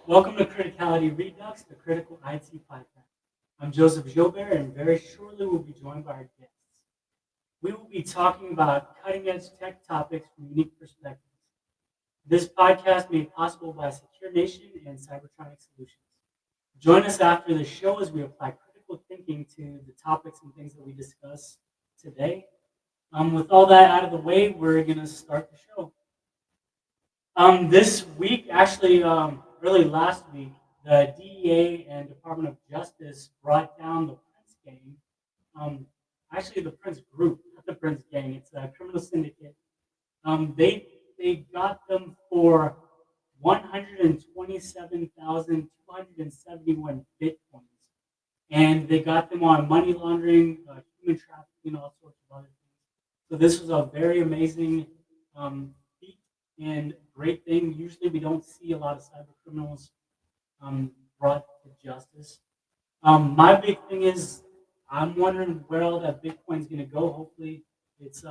Welcome to Criticality Redux, the Critical IT podcast. I'm Joseph Jobert, and very shortly we'll be joined by our guests. We will be talking about cutting edge tech topics from unique perspectives. This podcast made possible by Secure Nation and Cybertronic Solutions. Join us after the show as we apply critical thinking to the topics and things that we discuss today. With all that out of the way, we're going to start the show. This week, actually, really last week, the DEA and Department of Justice brought down the Prince gang. Um, Actually, the Prince group, not the Prince gang. It's a criminal syndicate. They got them for 127,271 bitcoins, and they got them on money laundering, human trafficking, all sorts of other things. So this was a very amazing feat and great thing. Usually, we don't see a lot of cyber criminals brought to justice. My big thing is I'm wondering where all that Bitcoin is going to go. Hopefully, it's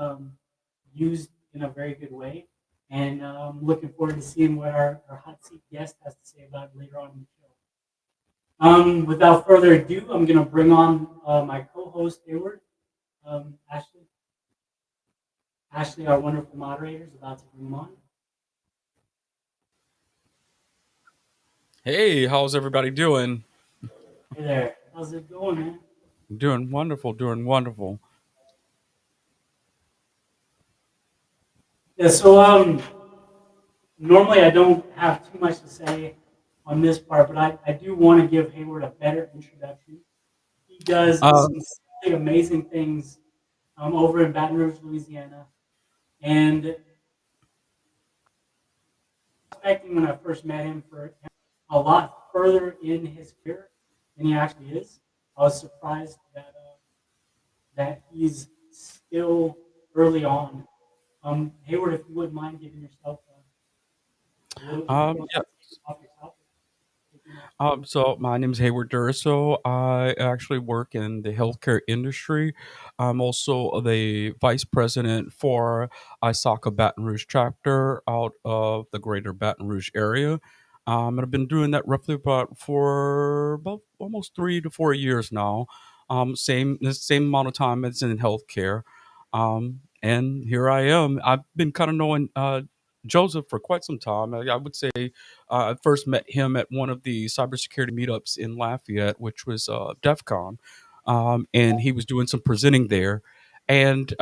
used in a very good way. And I'm looking forward to seeing what our hot seat guest has to say about it later on in the show. Without further ado, I'm going to bring on my co-host Hayward. Ashley. Ashley, our wonderful moderator, is about to bring him on. Hey, how's everybody doing? Hey there. How's it going, man? Doing wonderful, doing wonderful. Yeah, so normally I don't have too much to say on this part, but I do want to give Hayward a better introduction. He does Uh, some really amazing things over in Baton Rouge, Louisiana. And expecting when I first met him for a lot further in his career than he actually is. I was surprised that he's still early on. Hayward, if you wouldn't mind giving yourself a little intro yeah. off your topic. So my name is Hayward Durso. I actually work in the healthcare industry. I'm also the vice president for ISACA Baton Rouge chapter out of the greater Baton Rouge area. And I've been doing that roughly about almost 3 to 4 years now. The same amount of time as in healthcare. And here I am. I've been kind of knowing Joseph for quite some time. I would say I first met him at one of the cybersecurity meetups in Lafayette, which was DEF CON, and he was doing some presenting there. And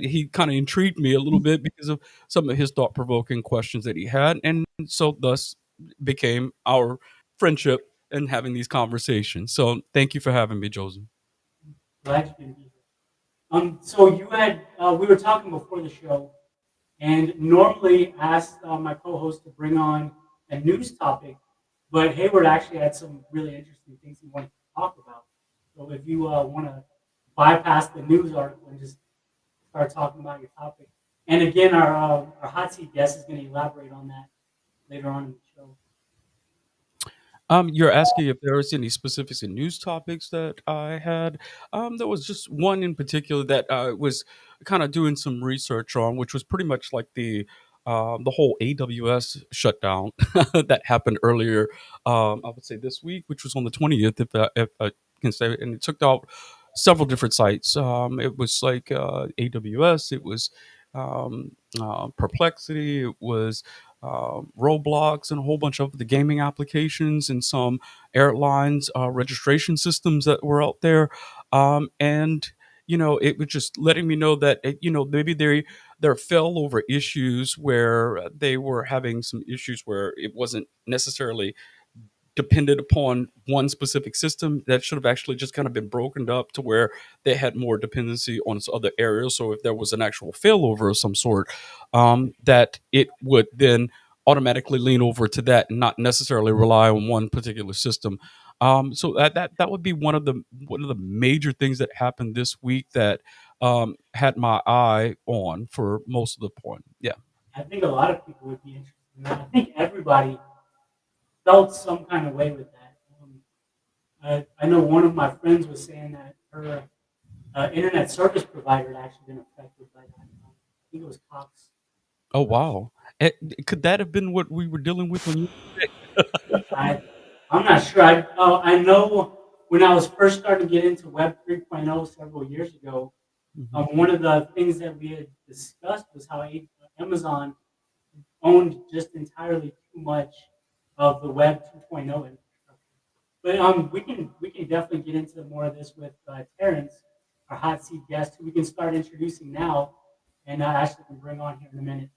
he kind of intrigued me a little bit because of some of his thought provoking questions that he had. And so, thus, became our friendship and having these conversations. So, thank you for having me, Joseph. Glad you can be here. So you had we were talking before the show, and normally asked my co-host to bring on a news topic, but Hayward actually had some really interesting things he wanted to talk about. So if you want to bypass the news article and just start talking about your topic, and again, our hot seat guest is going to elaborate on that later on in the show. You're asking if there was any specifics in news topics that I had. There was just one in particular that I was kind of doing some research on, which was pretty much like the whole AWS shutdown that happened earlier. I would say this week, which was on the 20th, if I can say it, and it took out several different sites. It was like AWS, it was Perplexity, it was Roblox, and a whole bunch of the gaming applications and some airlines registration systems that were out there. And it was just letting me know that maybe there fell over issues where they were having some issues where it wasn't necessarily depended upon one specific system that should have actually just kind of been broken up to where they had more dependency on its other areas. So if there was an actual failover of some sort, that it would then automatically lean over to that and not necessarily rely on one particular system. So that would be one of the major things that happened this week that had my eye on for most of the point. Yeah. I think a lot of people would be interested in that. I think everybody felt some kind of way with that. I know one of my friends was saying that her internet service provider had actually been affected by that. I think it was Cox. Oh Not sure. wow. Eh, could that have been what we were dealing with when you were sick? I I'm not sure. I know when I was first starting to get into Web 3.0 several years ago, Mhm. one of the things that we had discussed was how Amazon owned just entirely too much of the Web 2.0 infrastructure. But we can definitely get into more of this with Terrence, our hot seat guest, who we can start introducing now, and Ashley can bring on here in a minute.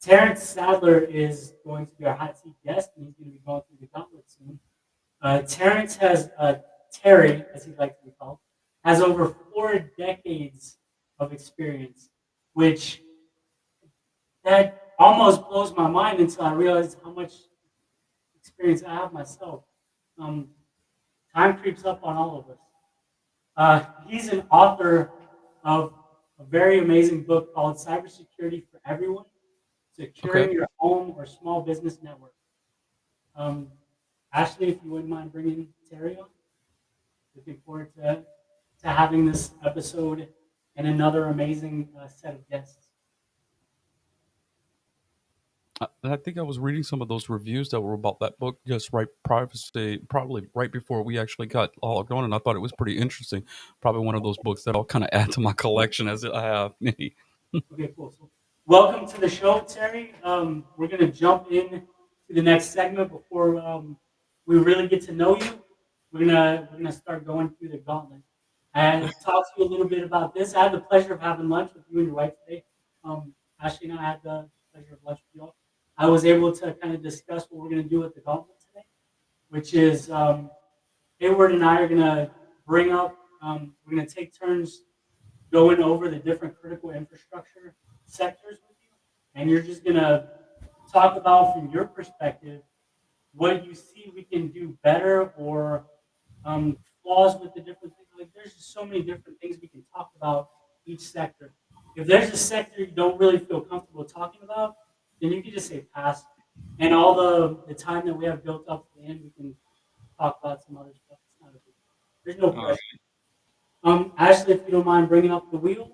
Terrence Sadler is going to be our hot seat guest, and he's going to be going through the gauntlet soon. Terrence has Terry, as he likes to be called, has over 4 decades of experience, which that almost blows my mind until I realize how much experience I have myself. Um, Time creeps up on all of us. He's an author of a very amazing book called Cybersecurity for Everyone: Okay. Securing Your Home or Small Business Network. Um, Ashley, if you wouldn't mind bringing Terry on, looking forward to having this episode and another amazing set of guests. I think I was reading some of those reviews that were about that book just right privacy, probably right before we actually got all going, and I thought it was pretty interesting. Probably one of those books that I'll kind of add to my collection as I have many. Okay, cool. So, welcome to the show, Terry. We're going to jump in to the next segment before we really get to know you. We're gonna start going through the gauntlet. And talk to you a little bit about this. I had the pleasure of having lunch with you and your wife today. Ashley and I had the pleasure of lunch with you all. I was able to kind of discuss what we're going to do with the gauntlet today, which is Hayward and I are going to bring up. We're going to take turns going over the different critical infrastructure sectors with you, and you're just gonna talk about from your perspective what you see we can do better or flaws with the different things. Like there's just so many different things we can talk about each sector. If there's a sector you don't really feel comfortable talking about, then you can just say pass. And all the time that we have built up to the end, we can talk about some other stuff. It's not a big deal. There's no All right. pressure. Ashley, if you don't mind bringing up the wheel.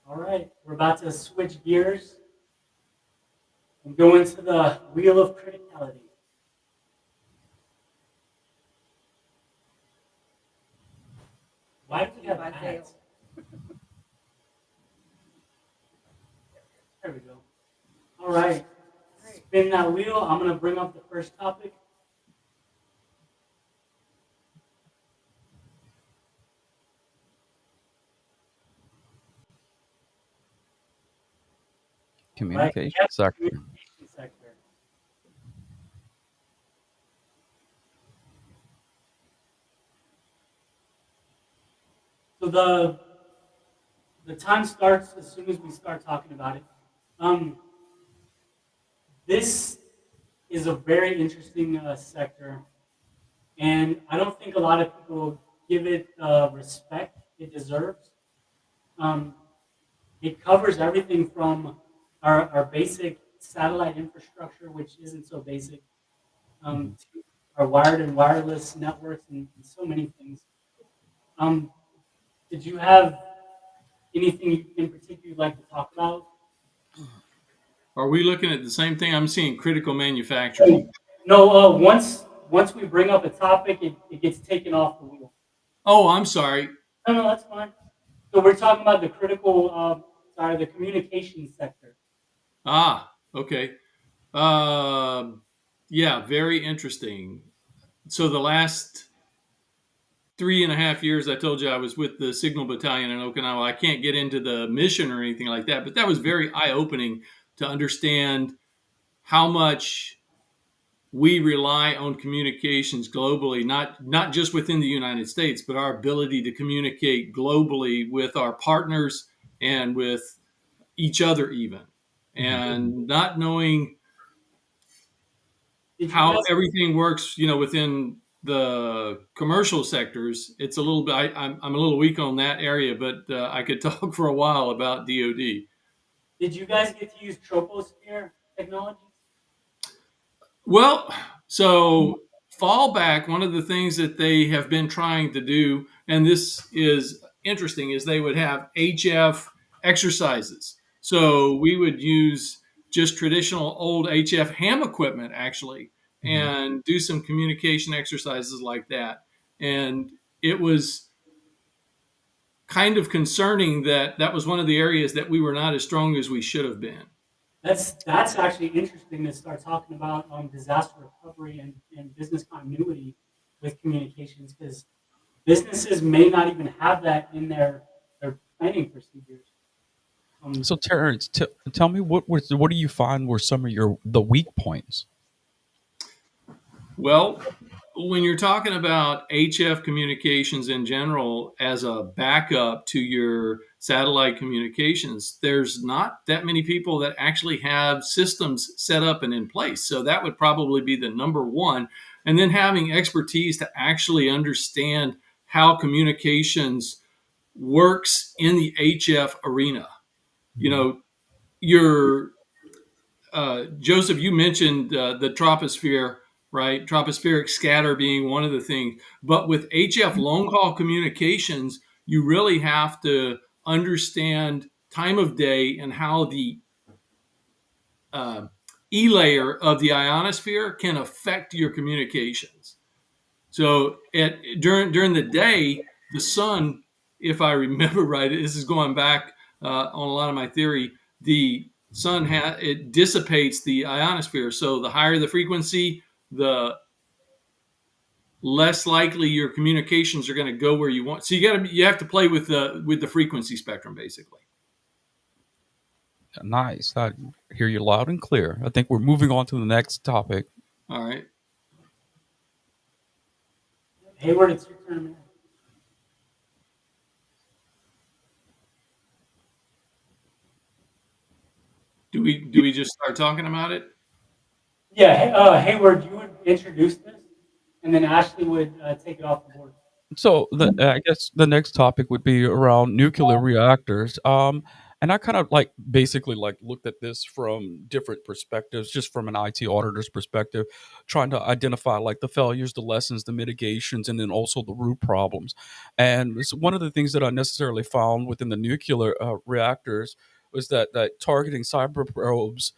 All right, we're about to switch gears and go into the wheel of criticality. Why do we have ads? There we go. All right, spin that wheel. I'm going to bring up the first topic. All right, Communication yes, sector. communication sector. So the time starts as soon as we start talking about it. Um, this is a very interesting sector, and I don't think a lot of people give it respect it deserves. Um, it covers everything from our basic satellite infrastructure, which isn't so basic, Mhm. to our wired and wireless networks and so many things. Um, did you have anything in particular you'd like to talk about? Are we looking at the same thing? I'm seeing critical manufacturing. No, once we bring up a topic, it gets taken off the wheel. Oh, I'm sorry. No, no, that's fine. So we're talking about the critical, the communication sector. Ah, okay. Um, yeah, very interesting. So the last 3.5 years, I told you I was with the Signal Battalion in Okinawa. I can't get into the mission or anything like that, but that was very eye-opening to understand how much we rely on communications globally, not just within the United States, but our ability to communicate globally with our partners and with each other even. Mhm. And not knowing Did you how guys everything works, within the commercial sectors, it's a little bit. I'm a little weak on that area, but I could talk for a while about DoD. did you guys get to use troposphere technologies? Well, so fallback, one of the things that they have been trying to do, and this is interesting, is they would have HF exercises. So we would use just traditional old HF ham equipment actually Mhm. and do some communication exercises like that. And it was kind of concerning that that was one of the areas that we were not as strong as we should have been. That's actually interesting to start talking about disaster recovery and business continuity with communications because businesses may not even have that in their planning procedures. Um, So Terrence, tell me what do you find were some of the weak points? Well, when you're talking about HF communications in general as a backup to your satellite communications, there's not that many people that actually have systems set up and in place. So that would probably be the number one. And then having expertise to actually understand how communications works in the HF arena. You Mhm. know, your Joseph, you mentioned the troposphere, right? Tropospheric scatter being one of the things. But with HF long haul communications, you really have to understand time of day and how the uh, E layer of the ionosphere can affect your communications. So during the day, the sun, if I remember right, this is going back on a lot of my theory. The sun it dissipates the ionosphere. So the higher the frequency, the less likely your communications are going to go where you want. So you have to play with the frequency spectrum basically. Nice. I hear you loud and clear. I think we're moving on to the next topic. All right. Hayward, it's your turn, man. Do we just start talking about it? Yeah, Hayward, you would introduce this, and then Ashley would take it off the board. So I guess the next topic would be around nuclear reactors. And I kind of like basically like looked at this from different perspectives, just from an IT auditor's perspective, trying to identify like the failures, the lessons, the mitigations, and then also the root problems. And it's one of the things that I necessarily found within the nuclear reactors was that targeting cyber probes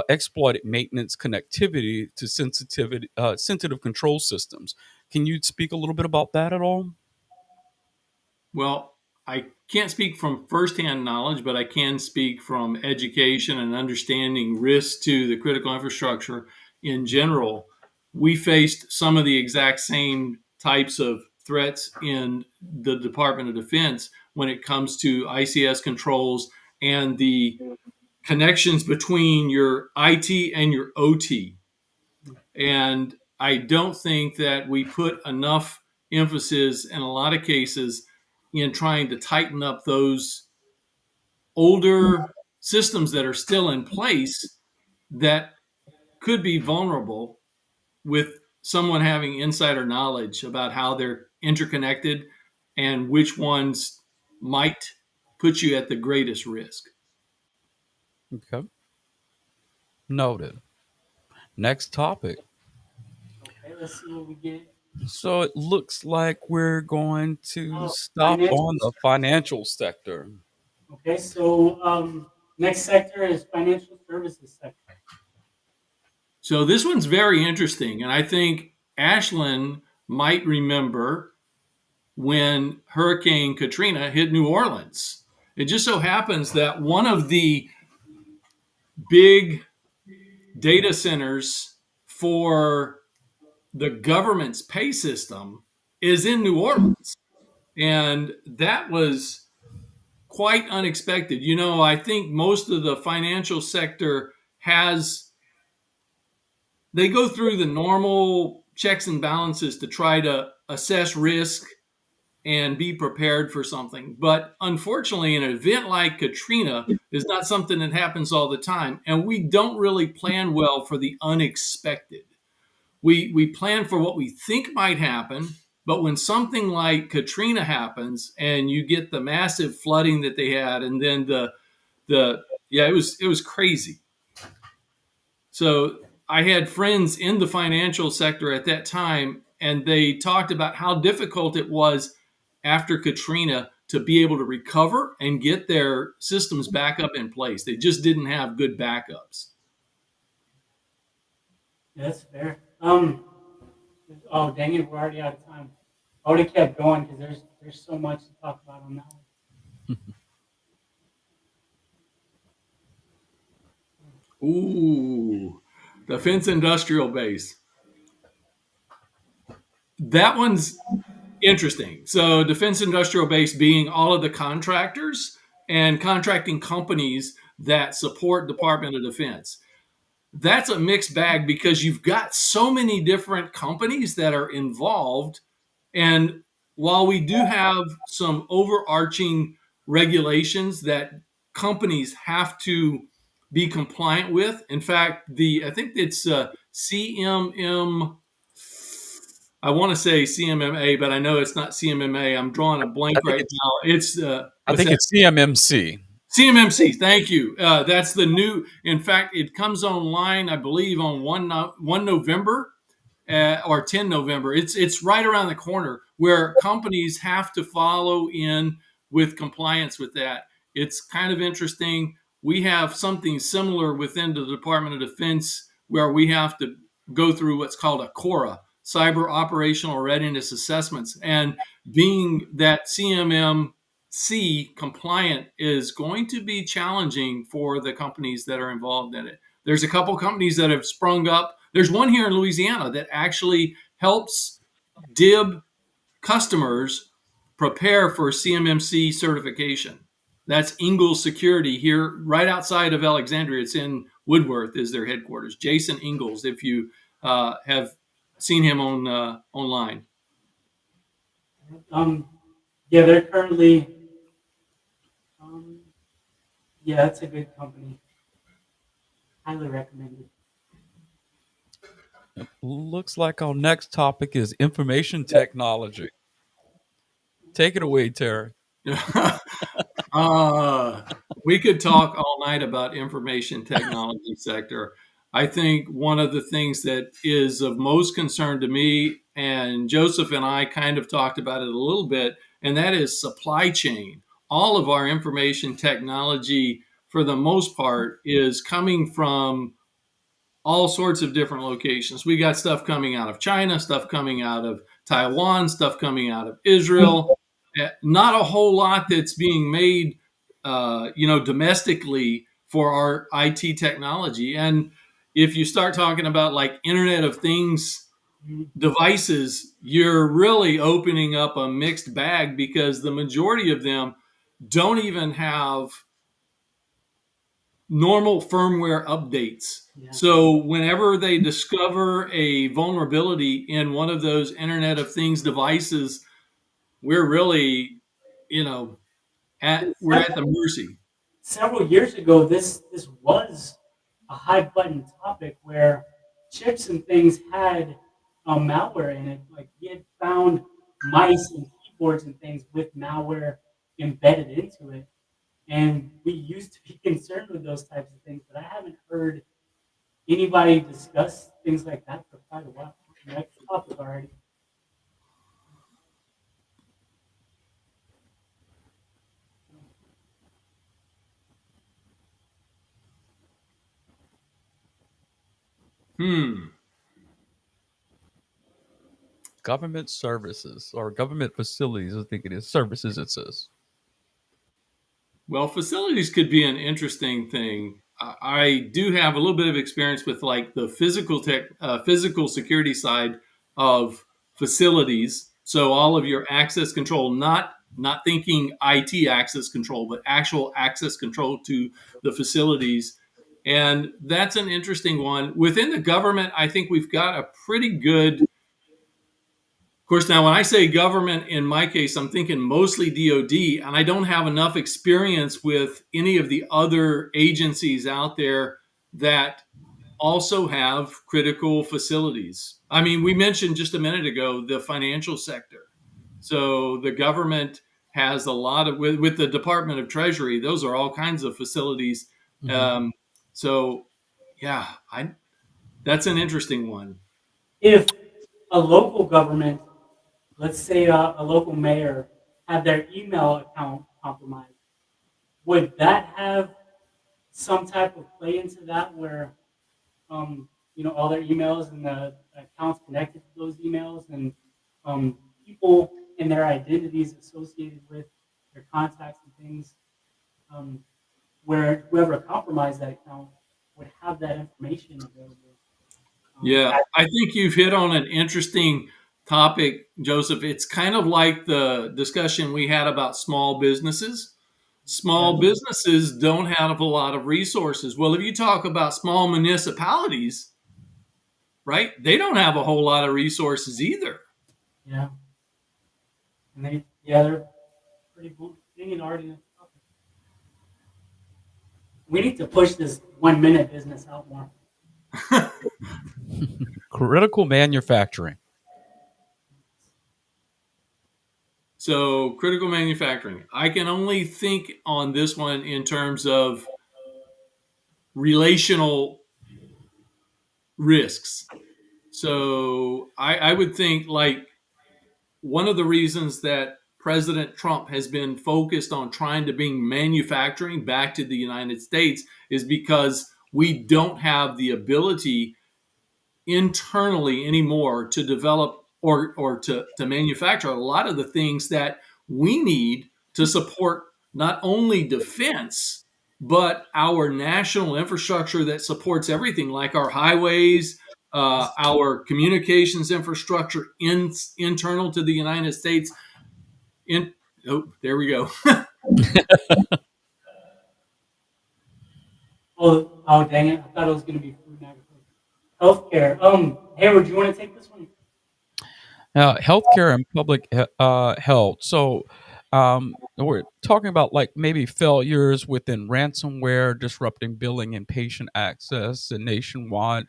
exploited maintenance connectivity to sensitive control systems. Can you speak a little bit about that at all? Well, I can't speak from firsthand knowledge, but I can speak from education and understanding risks to the critical infrastructure in general. We faced some of the exact same types of threats in the Department of Defense when it comes to ICS controls and the connections between your IT and your OT. And I don't think that we put enough emphasis in a lot of cases in trying to tighten up those older systems that are still in place that could be vulnerable with someone having insider knowledge about how they're interconnected and which ones might put you at the greatest risk. Okay, noted. Next topic. Okay, let's see what we get. So it looks like we're going to Oh, stop financial on the services. financial sector. Okay, so next sector is financial services sector. So this one's very interesting. And I think Ashlyn might remember when Hurricane Katrina hit New Orleans. It just so happens that one of the big data centers for the government's pay system is in New Orleans. And that was quite unexpected. I think most of the financial sector they go through the normal checks and balances to try to assess risk and be prepared for something. But unfortunately, an event like Katrina is not something that happens all the time. And we don't really plan well for the unexpected. We plan for what we think might happen. But when something like Katrina happens and you get the massive flooding that they had, and then yeah, it was crazy. So I had friends in the financial sector at that time, and they talked about how difficult it was after Katrina to be able to recover and get their systems back up in place. They just didn't have good backups. Yeah, that's fair. Um, oh dang it, we're already out of time. I would have kept going because there's so much to talk about on that one. Ooh, defense industrial base. That one's interesting. So, defense industrial base being all of the contractors and contracting companies that support Department of Defense. That's a mixed bag because you've got so many different companies that are involved. And while we do have some overarching regulations that companies have to be compliant with, in fact, I think it's CMM. I want to say CMMA, but I know it's not CMMA. I'm drawing a blank I think right it's now. It's I what's think that? it's CMMC. CMMC. Thank you. That's the new. In fact, it comes online, I believe, on 1 November or 10 November. It's right around the corner where companies have to follow in with compliance with that. It's kind of interesting. We have something similar within the Department of Defense where we have to go through what's called a CORA, Cyber Operational Readiness Assessments. And being that CMMC compliant is going to be challenging for the companies that are involved in it. There's a couple companies that have sprung up. There's one here in Louisiana that actually helps DIB customers prepare for CMMC certification. That's Ingalls Security here, right outside of Alexandria. It's in Woodworth, is their headquarters. Jason Ingalls, if you have seen him on online. Um, yeah, they're currently. Um, yeah, that's a good company. Highly recommended. Looks like our next topic is information technology. Take it away, Terry. uh, we could talk all night about information technology sector. I think one of the things that is of most concern to me, and Joseph and I kind of talked about it a little bit, and that is supply chain. All of our information technology, for the most part, is coming from all sorts of different locations. We got stuff coming out of China, stuff coming out of Taiwan, stuff coming out of Israel. Not a whole lot that's being made, domestically for our IT technology. And if you start talking about like Internet of Things Mhm. devices, you're really opening up a mixed bag because the majority of them don't even have normal firmware updates. Yeah. So whenever they discover a vulnerability in one of those Internet of Things devices, we're really, you know, we're at the mercy. Several years ago, this was a high button topic where chips and things had malware in it. Like we had found mice and keyboards and things with malware embedded into it, and we used to be concerned with those types of things. But I haven't heard anybody discuss things like that for quite a while. Next topic already. Hmm. Government services or government facilities, I think it is. Services, it says. Well, facilities could be an interesting thing. I do have a little bit of experience with like the physical security side of facilities. So all of your access control, not thinking IT access control, but actual access control to the facilities. And that's an interesting one. Within the government, I think we've got a pretty good. Of course, now when I say government, in my case, I'm thinking mostly DoD, and I don't have enough experience with any of the other agencies out there that also have critical facilities. I mean, we mentioned just a minute ago the financial sector. So the government has a lot of, with the Department of Treasury, those are all kinds of facilities. Mhm. Um, so, yeah, that's an interesting one. If a local government, let's say a local mayor, had their email account compromised, would that have some type of play into that where all their emails and the accounts connected to those emails, and people and their identities associated with their contacts and things, um, where whoever compromised that account would have that information available. Yeah, I think you've hit on an interesting topic, Joseph. It's kind of like the discussion we had about small businesses. Yeah, Small businesses don't have a lot of resources. Well, if you talk about small municipalities, right, they don't have a whole lot of resources either. yeah, and they're pretty big already. We need to push this 1 minute business out more. Critical manufacturing. So, critical manufacturing. I can only think on this one in terms of relational risks. So, I would think like one of the reasons that President Trump has been focused on trying to bring manufacturing back to the United States is because we don't have the ability internally anymore to develop or to manufacture a lot of the things that we need to support not only defense but our national infrastructure that supports everything like our highways, our communications infrastructure internal to the United States. In oh, there we go. Oh, dang it! I thought it was going to be food and agriculture, healthcare. Hayward, do you want to take this one? Healthcare and public health. So, we're talking about like maybe failures within ransomware, disrupting billing and patient access, and nationwide.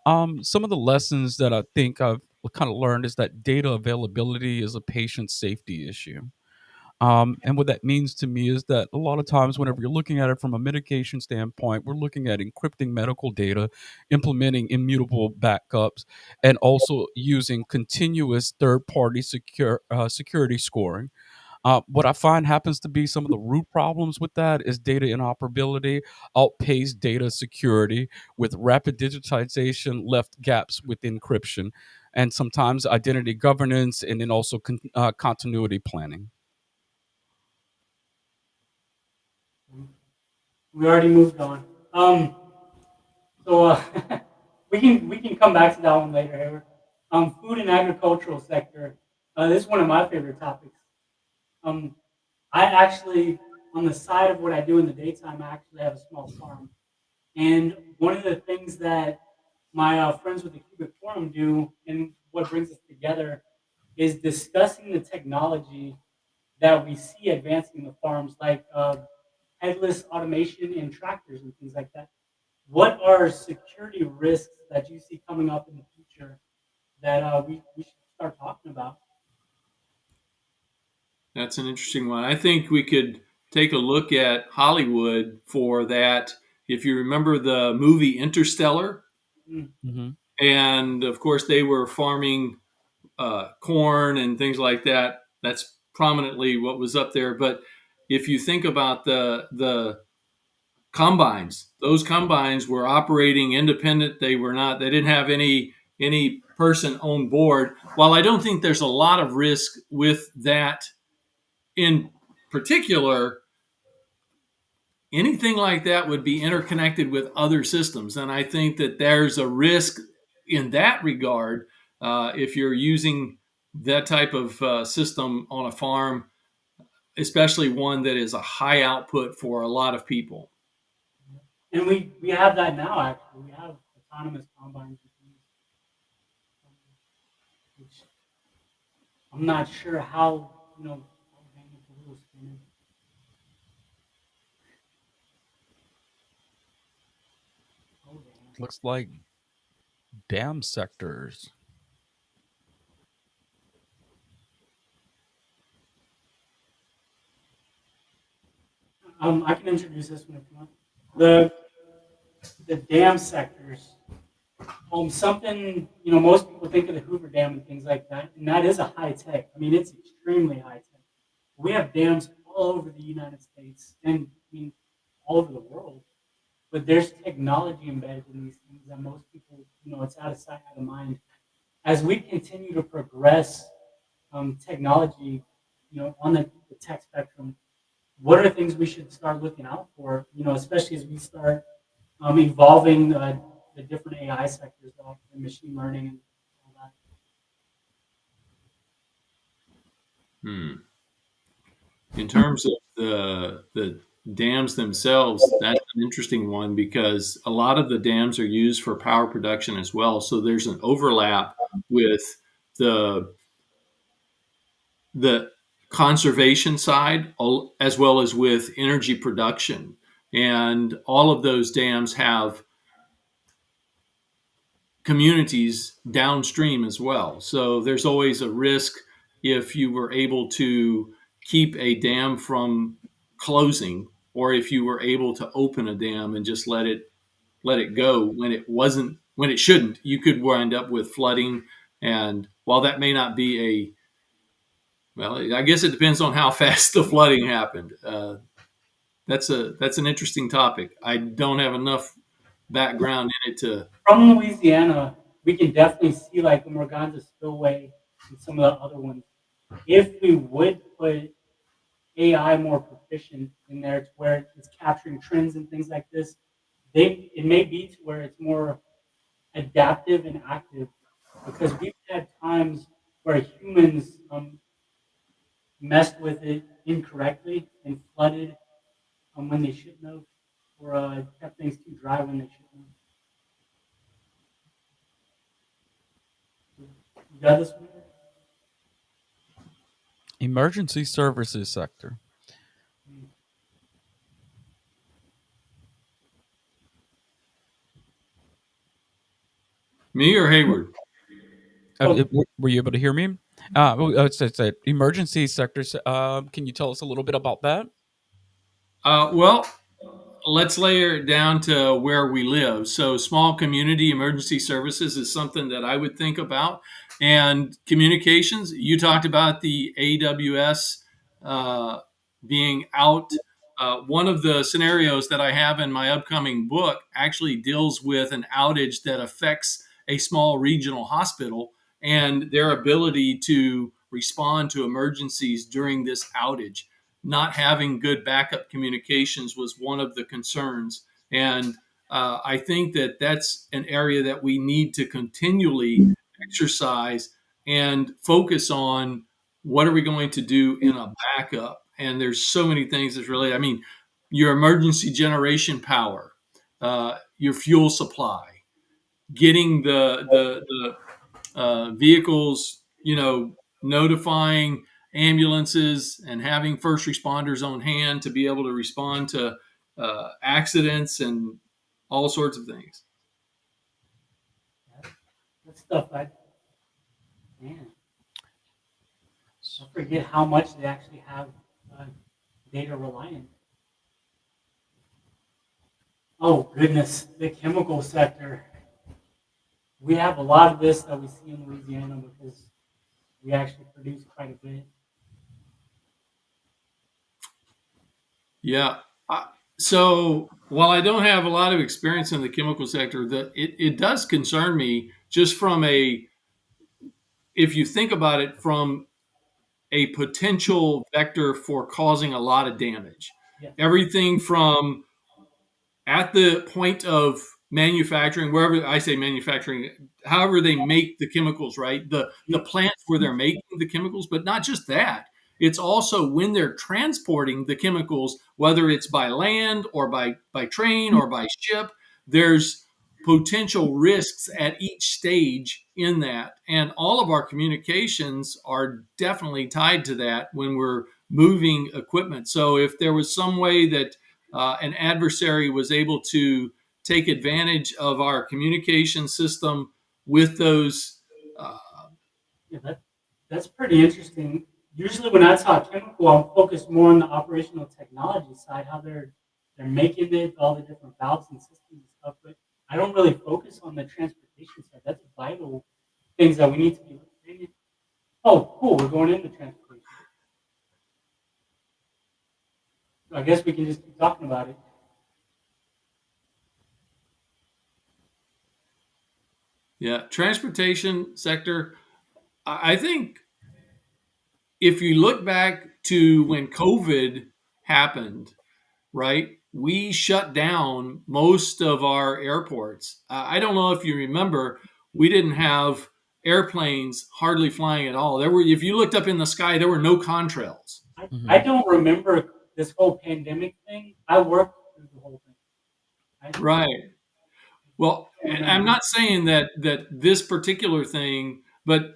Some of the lessons that I think I've kind of learned is that data availability is a patient safety issue. And what that means to me is that a lot of times, whenever you're looking at it from a mitigation standpoint, we're looking at encrypting medical data, implementing immutable backups, and also using continuous third-party security scoring. What I find happens to be some of the root problems with that is data inoperability outpaced data security, with rapid digitization left gaps with encryption, and sometimes identity governance, and then also continuity planning. We already moved on. So we can come back to that one later, Hayward. Food and agricultural sector. This is one of my favorite topics. Um, I actually, on the side of what I do in the daytime, I actually have a small farm. And one of the things that my friends with the Cubic Forum do, and what brings us together, is discussing the technology that we see advancing in the farms, like headless automation in tractors and things like that. What are security risks that you see coming up in the future that we should start talking about? That's an interesting one. I think we could take a look at Hollywood for that. If you remember the movie Interstellar, Mm, Hmm. and of course they were farming corn and things like that. That's prominently what was up there. But if you think about the combines, those combines were operating independent. They were not. They didn't have any person on board. While I don't think there's a lot of risk with that in particular, anything like that would be interconnected with other systems. And I think that there's a risk in that regard if you're using that type of system on a farm, especially one that is a high output for a lot of people. and we have that now. Actually, we have autonomous combines, which I'm not sure how oh, dang, it's a little spinning. Oh, dang. Looks like dam sectors. I can introduce this one if you want. The the dam sectors. Something most people think of the Hoover Dam and things like that, and that is a high tech. I mean, it's extremely high tech. We have dams all over the United States, and I mean, all over the world. but there's technology embedded in these things that most people, it's out of sight, out of mind. As we continue to progress technology, on the tech spectrum, what are things we should start looking out for? Especially as we start evolving the different AI sectors, and machine learning and all that. Hmm. In terms of the dams themselves, that's an interesting one because a lot of the dams are used for power production as well. So there's an overlap with the the conservation side as well as with energy production. And all of those dams have communities downstream as well. So there's always a risk if you were able to keep a dam from closing, or if you were able to open a dam and just let it go when it shouldn't, you could wind up with flooding. And while that may not be well, I guess it depends on how fast the flooding happened. That's an interesting topic. I don't have enough background in it to. From Louisiana, we can definitely see like the Morganza spillway and some of the other ones. If we would put AI more proficient in there to where it's capturing trends and things like this, it may be to where it's more adaptive and active, because we've had times where humans messed with it incorrectly and flooded when they shouldn't have, or kept things too dry when they shouldn't have. You got this one? Emergency services sector. Me or Were Hayward? were you able to hear me? It's a emergency sector. Can you tell us a little bit about that? Well, let's layer it down to where we live. So, small community emergency services is something that I would think about. And communications, you talked about the AWS being out. One of the scenarios that I have in my upcoming book actually deals with an outage that affects a small regional hospital and their ability to respond to emergencies during this outage. Not having good backup communications was one of the concerns. And I think that that's an area that we need to continually exercise and focus on. What are we going to do in a backup? And there's so many things that's really, I mean, your emergency generation power, your fuel supply, getting the vehicles, notifying ambulances and having first responders on hand to be able to respond to accidents and all sorts of things. That stuff, man, I forget how much they actually have uh, data reliant. Oh goodness, the chemical sector. We have a lot of this that we see in Louisiana because we actually produce quite a bit. Yeah. So while I don't have a lot of experience in the chemical sector, it does concern me just if you think about it from a potential vector for causing a lot of damage. Yes. Everything from at the point of manufacturing, wherever I say manufacturing, however they make the chemicals, right? The plants where they're making the chemicals, but not just that. It's also when they're transporting the chemicals, whether it's by land or by train or by ship, there's potential risks at each stage in that. And all of our communications are definitely tied to that when we're moving equipment. So if there was some way that an adversary was able to take advantage of our communication system with those. Yeah, that's pretty interesting. Usually, when I talk chemical, I'm focused more on the operational technology side, how they're making it, all the different valves and systems and stuff. But I don't really focus on the transportation side. That's vital things that we need to be looking at. Oh, cool. We're going into transportation. So I guess we can just keep talking about it. Yeah, transportation sector. I think if you look back to when COVID happened, right? We shut down most of our airports. I don't know if you remember, we didn't have airplanes hardly flying at all. There were, if you looked up in the sky, there were no contrails. I Hmm. don't remember this whole pandemic thing. I worked through the whole thing. I Right. Well, don't and remember I'm much. not saying that this particular thing, but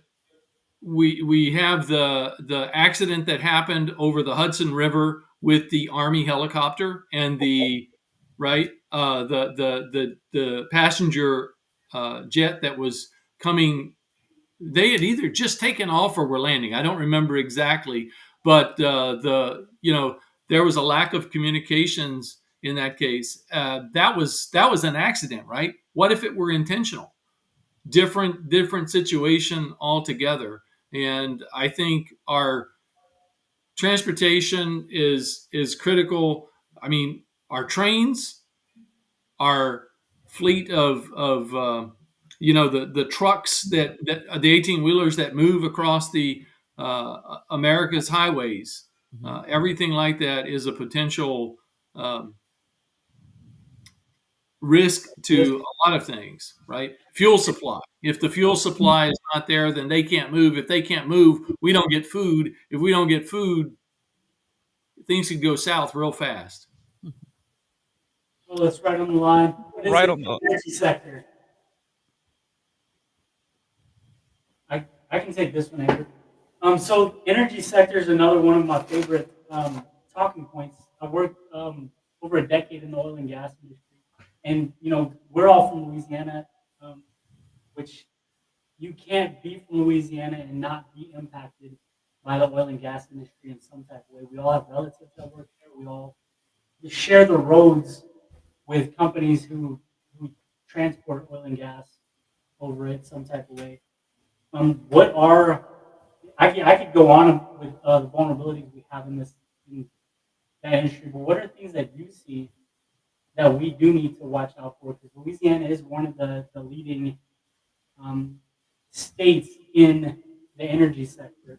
we have the accident that happened over the Hudson River with the Army helicopter and the right the passenger jet that was coming. They had either just taken off or were landing. I don't remember exactly, but there was a lack of communications in that case. That was an accident, right? What if it were intentional? Different situation altogether. And I think our transportation is critical. I mean, our trains, our fleet of the trucks that the 18 wheelers that move across the America's highways, Hmm. everything like that is a potential um, risk to a lot of things, right? Fuel supply. If the fuel supply is not there, then they can't move. If they can't move, we don't get food. If we don't get food, things could go south real fast. So let's right on the line. What is Right the on the energy sector? I can take this one, Andrew. So energy sector is another one of my favorite talking points. I worked over a decade in the oil and gas industry, and we're all from Louisiana, um, which you can't be from Louisiana and not be impacted by the oil and gas industry in some type of way. We all have relatives that work there. We share the roads with companies who transport oil and gas over it some type of way. What are I could go on with the vulnerabilities we have in this in that industry, but what are things that you see that we do need to watch out for? Because Louisiana is one of the leading um, states in the energy sector,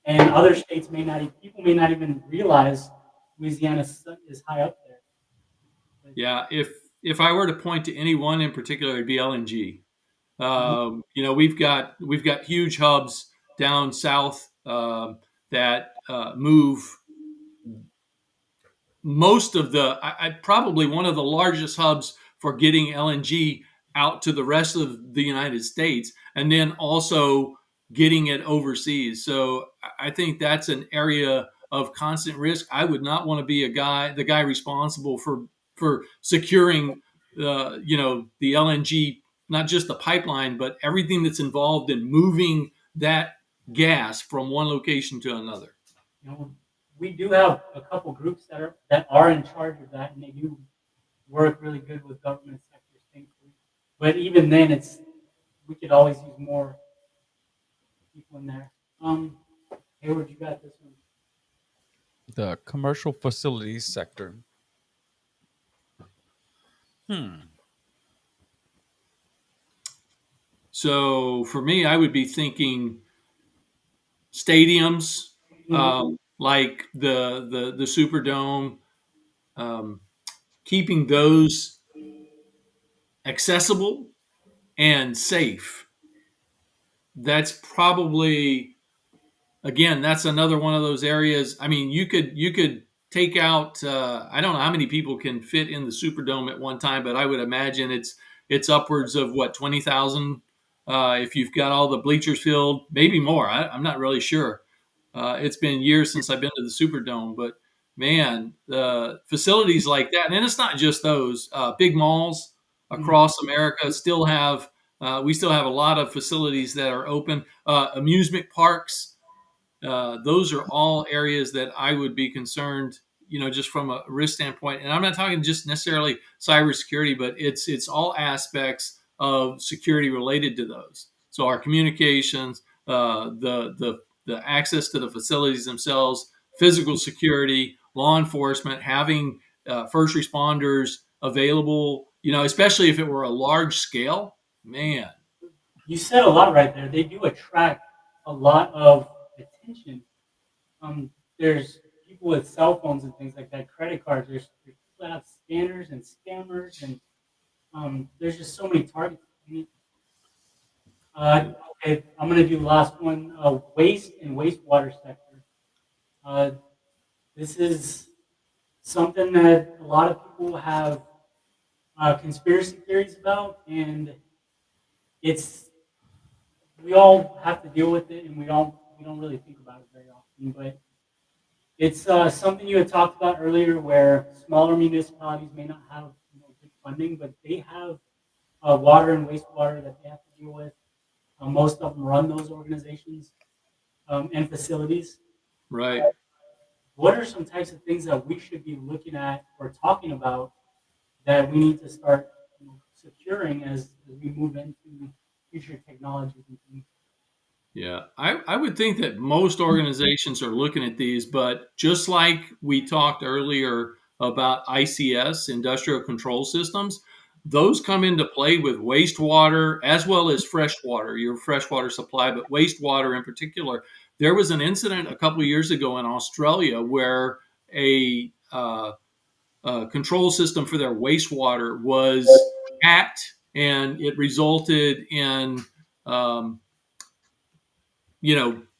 and other states may not. People may not even realize Louisiana is high up there. But, Yeah, if I were to point to any one in particular, it'd be LNG. mhm, We've got huge hubs down south that move most of I probably one of the largest hubs for getting LNG out to the rest of the United States, and then also getting it overseas. So I think that's an area of constant risk. I would not want to be the guy responsible for securing the LNG, not just the pipeline, but everything that's involved in moving that gas from one location to another. you know, we do have a couple groups that are in charge of that, and they do work really good with government sectors, thankfully. But even then, we could always use more people in there. Hayward, you got this one. the commercial facilities sector. Hmm. So for me, I would be thinking stadiums, Mhm. like the Superdome, um, keeping those accessible and safe. That's probably, again, that's another one of those areas. I mean, you could take out. I don't know how many people can fit in the Superdome at one time, but I would imagine it's upwards of what 20,000. If you've got all the bleachers filled, maybe more. I'm not really sure. It's been years since I've been to the Superdome, but man, the facilities like that, and it's not just those big malls Mhm. across America still have. We still have a lot of facilities that are open. Amusement parks, those are all areas that I would be concerned, just from a risk standpoint. And I'm not talking just necessarily cybersecurity, but it's all aspects of security related to those. So our communications, the access to the facilities themselves, physical security, law enforcement, having first responders available, especially if it were a large scale, man. you said a lot right there. They do attract a lot of attention. There's people with cell phones and things like that, credit cards. There's people that have scanners and scammers, and there's just so many targets. I mean, Yeah. okay, I'm gonna do the last one. Waste and wastewater sector. Uh, this is something that a lot of people have conspiracy theories about, and it's we all have to deal with it, and we don't really think about it very often. But it's something you had talked about earlier, where smaller municipalities may not have good funding, but they have water and wastewater that they have to deal with. Most of them run those organizations and facilities. Right. What are some types of things that we should be looking at or talking about that we need to start securing as we move into future technologies and things? Yeah, I would think that most organizations are looking at these, but just like we talked earlier about ICS, industrial control systems, those come into play with wastewater as well as freshwater, your freshwater supply, but wastewater in particular. There was an incident a couple of years ago in Australia where a control system for their wastewater was hacked, and it resulted in um,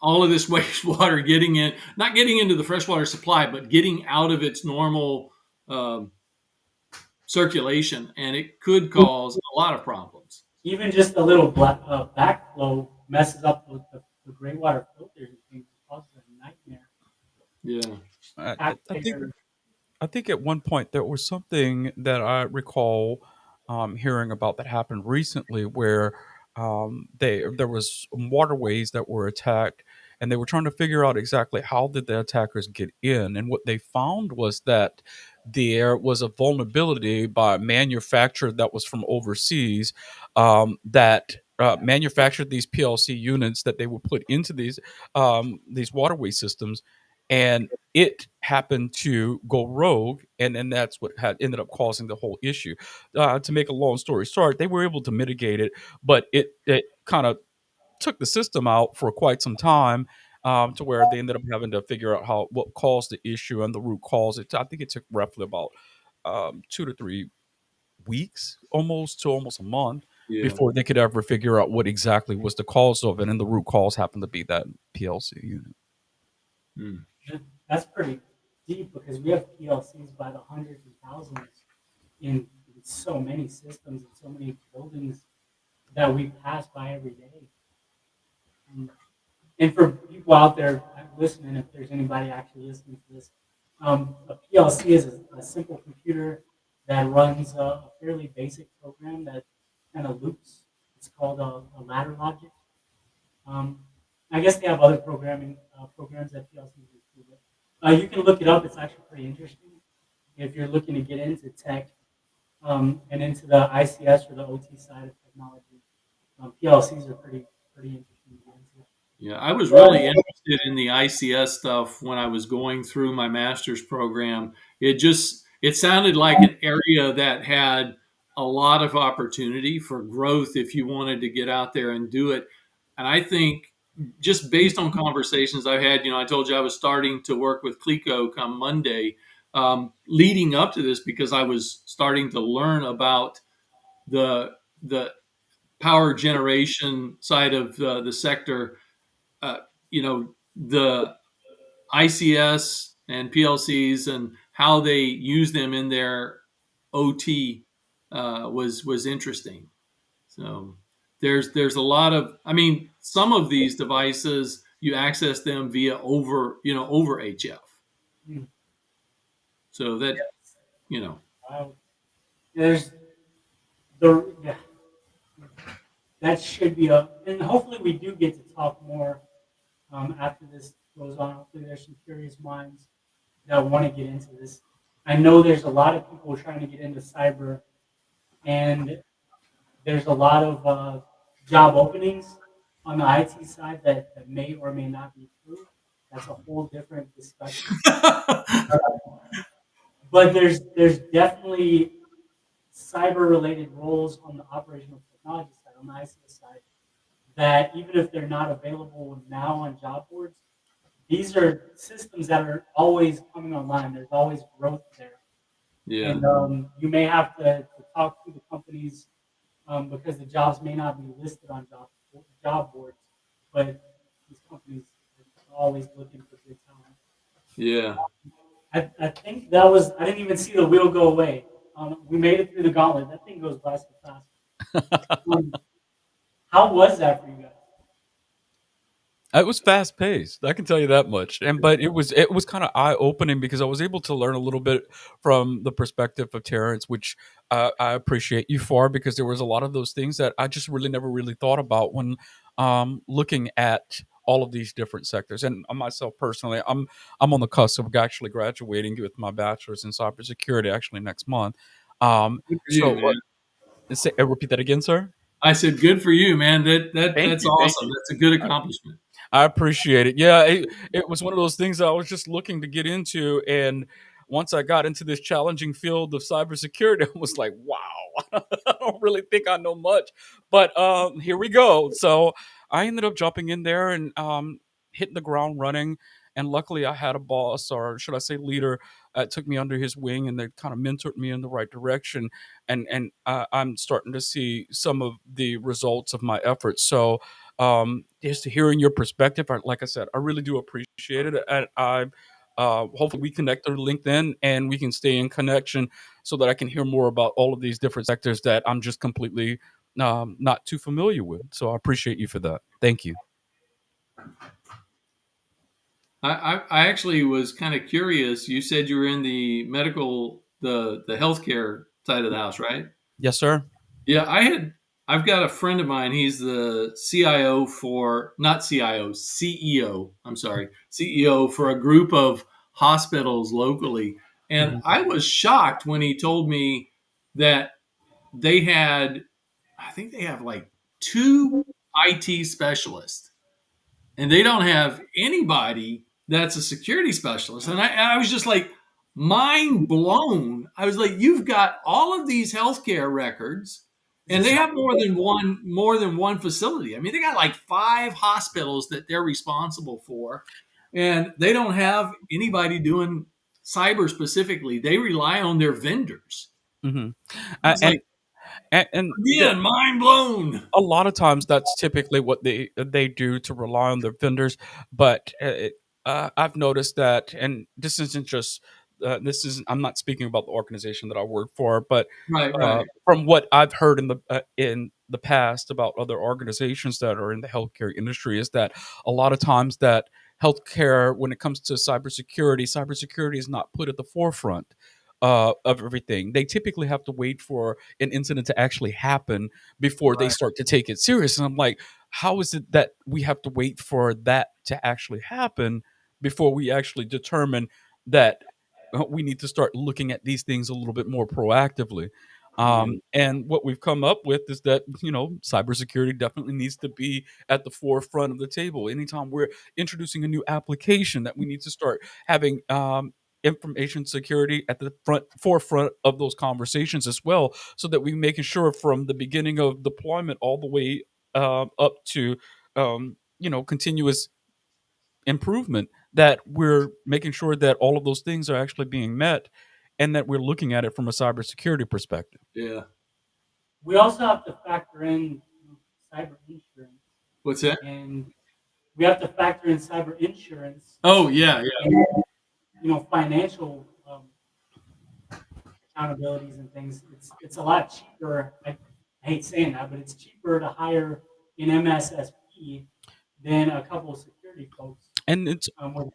all of this wastewater getting in, not getting into the freshwater supply, but getting out of its normal um, circulation, and it could cause a lot of problems. Even just a little backflow messes up the gray water filters and things. It causes a nightmare. Yeah. I think Taxpayer. I think at one point there was something that I recall hearing about that happened recently where there was waterways that were attacked, and they were trying to figure out exactly how did the attackers get in, and what they found was that there was a vulnerability by a manufacturer that was from overseas that manufactured these PLC units that they would put into these waterway systems, and it happened to go rogue, and then that's what had ended up causing the whole issue. To make a long story short, they were able to mitigate it, but it kind of took the system out for quite some time, to where they ended up having to figure out how what caused the issue and the root cause. I think it took roughly about 2 to 3 weeks, almost a month, Yeah. before they could ever figure out what exactly was the cause of it, and the root cause happened to be that PLC unit. Mm. That's pretty deep because we have PLCs by the hundreds and thousands in so many systems and so many buildings that we pass by every day. Um, and for people out there listening, if there's anybody actually listening to this, a PLC is a simple computer that runs a fairly basic program that kind of loops. It's called a ladder logic. Um, I guess they have other programming programs that PLCs use too, but you can look it up. It's actually pretty interesting if you're looking to get into tech and into the ICS or the OT side of technology. PLCs are pretty interesting to get into. Yeah, I was really interested in the ICS stuff when I was going through my master's program. It sounded like an area that had a lot of opportunity for growth if you wanted to get out there and do it. And I think just based on conversations I've had, I told you I was starting to work with Clico come Monday, leading up to this because I was starting to learn about the the power generation side of the sector. uh, the ICS and PLCs and how they use them in their OT was interesting. So there's a lot of, I mean, some of these devices you access them via over HF. Mm. So that you know Wow. There's the yeah, that should be a, and hopefully we do get to talk more after this goes on. Hopefully there's some curious minds that want to get into this. I know there's a lot of people trying to get into cyber, and there's a lot of job openings on the IT side that may or may not be true. That's a whole different discussion. But there's definitely cyber related roles on the operational technology side, on the ICS side, that even if they're not available now on job boards, these are systems that are always coming online. There's always growth there. Yeah. And you may have to talk to the companies because the jobs may not be listed on job boards, but these companies are always looking for good talent. Yeah. I think that was, I didn't even see the wheel go away. We made it through the gauntlet. That thing goes by so fast. Um, how was that for you guys? It was fast paced. I can tell you that much. And but it was kind of eye opening because I was able to learn a little bit from the perspective of Terrence, which I appreciate you for because there was a lot of those things that I just really never really thought about when looking at all of these different sectors. And myself personally, I'm on the cusp of actually graduating with my bachelor's in cybersecurity actually next month. Good for you, So man. repeat that again, sir. I said, good for you, man. Thank That's you, thank awesome. you. That's a good accomplishment. I appreciate it. Yeah, it was one of those things that I was just looking to get into. And once I got into this challenging field of cybersecurity, I was like, wow, I don't really think I know much. But here we go. So I ended up jumping in there and hitting the ground running. And luckily, I had a boss, or should I say, leader, took me under his wing and they kind of mentored me in the right direction. And I'm starting to see some of the results of my efforts. So just hearing your perspective. Like I said, I really do appreciate it, and I hopefully we connect through LinkedIn and we can stay in connection so that I can hear more about all of these different sectors that I'm just completely not too familiar with. So I appreciate you for that. Thank you. I actually was kind of curious. You said you were in the medical, the healthcare side of the house, right? Yes, sir. Yeah, I've got a friend of mine. He's the CIO for not CIO, CEO. I'm sorry, CEO for a group of hospitals locally. And Mhm. I was shocked when he told me that they had, I think they have like two IT specialists and they don't have anybody that's a security specialist. And I was just like mind blown. I was like, you've got all of these healthcare records, Is and this they have something more than one facility. I mean, they got like five hospitals that they're responsible for, and they don't have anybody doing cyber specifically. They rely on their vendors. Hmm. I was like, And again, mind blown. a lot of times that's typically what they do to rely on their vendors. But I've noticed that, and this isn't just this is I'm not speaking about the organization that I work for, but Right, right, from what I've heard in the past about other organizations that are in the healthcare industry, is that a lot of times that healthcare, when it comes to cybersecurity is not put at the forefront of everything. They typically have to wait for an incident to actually happen before they right. start to take it serious. And I'm like, how is it that we have to wait for that to actually happen before we actually determine that we need to start looking at these things a little bit more proactively? Yeah, And what we've come up with is that, cybersecurity definitely needs to be at the forefront of the table. Anytime we're introducing a new application, that we need to start having information security at the forefront of those conversations as well, so that we're making sure from the beginning of deployment all the way up to continuous improvement, that we're making sure that all of those things are actually being met, and that we're looking at it from a cybersecurity perspective. yeah. we also have to factor in cyber insurance, What's that? and we have to factor in cyber insurance Oh, yeah, yeah. and financial accountabilities and things. It's a lot cheaper. I hate saying that, but it's cheaper to hire an MSSP than a couple of security folks And it's with